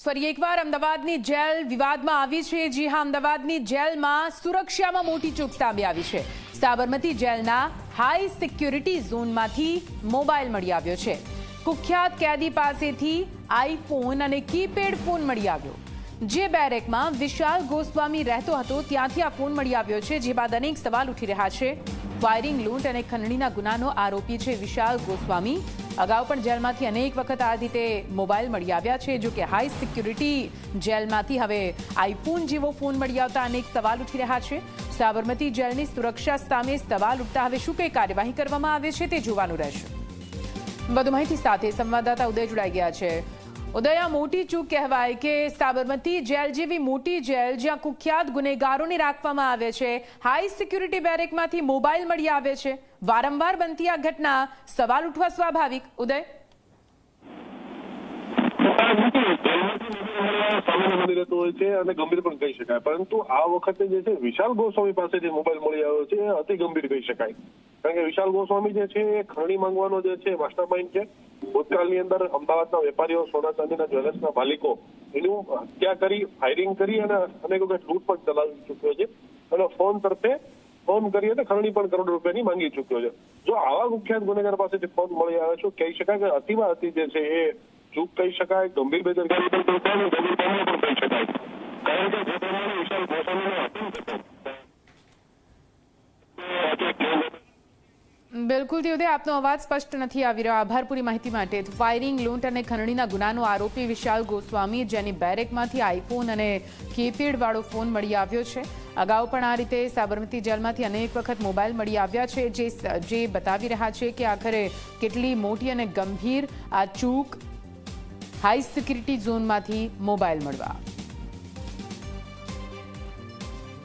ફરી એકવાર અમદાવાદની જેલ વિવાદમાં આવી છે। જી હા, અમદાવાદની જેલમાં સુરક્ષામાં મોટી ચૂક સામે આવી છે। સાબરમતી જેલના હાઈ સિક્યુરિટી ઝોનમાંથી મોબાઈલ મળી આવ્યો છે। કુખ્યાત કેદી પાસેથી આઈફોન અને કીપેડ ફોન મળી આવ્યો। જે બેરેકમાં વિશાલ ગોસ્વામી રહેતો હતો ત્યાંથી આ ફોન મળી આવ્યો છે। જે બાદ અનેક સવાલ ઉઠી રહ્યા છે। ફાયરિંગ, લૂંટ અને ખંડણીના ગુનાનો આરોપી છે વિશાલ ગોસ્વામી। અગાઉ પણ જેલમાંથી અનેક વખત આ રીતે મોબાઈલ મળી આવ્યા છે। જો કે હાઈ સિક્યુરિટી જેલમાંથી હવે આઈફોન જેવો ફોન મળી આવતા અનેક સવાલ ઉઠી રહ્યા છે। સાબરમતી જેલની સુરક્ષા સામે સવાલ ઉઠતા હવે શું કઈ કાર્યવાહી કરવામાં આવે છે તે જોવાનું રહેશે। વધુ માહિતી સાથે સંવાદદાતા ઉદય જોડાઈ ગયા છે। ઉદય, આ મોટી ચૂક કહેવાય કે સાબરમતી જેલ જેવી મોટી જેલ જ્યાં કુખ્યાત ગુનેગારોને રાખવામાં આવે છે, હાઈ સિક્યુરિટી બેરેકમાંથી મોબાઈલ મળી આવે છે। વારંવાર બનતી આ ઘટના, સવાલ ઉઠવા સ્વાભાવિક। ઉદય, સામાન્ય બની રહેતું હોય છે અને ગંભીર પણ કહી શકાય, પરંતુ આ વખતે જે છે વિશાલ ગોસ્વામી પાસેથી મોબાઈલ મળી આવ્યો છે અતિ ગંભીર કહી શકાય। કારણ કે વિશાલ ગોસ્વામી જે છે એ ખરણી માંગવાનો જે છે માસ્ટર માઇન્ડ છે। ભૂતકાળની અંદર અમદાવાદના વેપારીઓ, સોના ચાંદીના જ્વેલર્સના માલિકો એનું હત્યા કરી, ફાયરિંગ કરી અને અનેક વખત લૂંટ પણ ચલાવી ચૂક્યો છે અને ફોન તરફે ફોન કરી અને ખરણી પણ કરોડ રૂપિયાની માંગી ચૂક્યો છે। જો આવા કુખ્યાત ગુનેગાર પાસેથી ફોન મળી આવે છે કહી શકાય કે અતિમાં અતિ જે છે એ ચૂક કહી શકાય, ગંભીર બેદરકારી પણ કહી શકાય। કારણ કે જે પ્રમાણે વિશાલ ગોસ્વામીનો બિલકુલ ઉદય, આપનો અવાજ સ્પષ્ટ નથી આવી રહ્યો। આભાર પૂરી માહિતી માટે। ફાયરિંગ, લૂંટ અને ખંડણીના ગુનાનો આરોપી વિશાલ ગોસ્વામી, જેની બેરેકમાંથી આઈફોન અને કીપેડ વાળો ફોન મળી આવ્યો છે। અગાઉ પણ આ રીતે સાબરમતી જેલમાંથી અનેક વખત મોબાઈલ મળી આવ્યા છે, જે બતાવી રહ્યા છે કે આખરે કેટલી મોટી અને ગંભીર આ ચૂક હાઈ સિક્યુરિટી ઝોનમાંથી મોબાઈલ મળવા।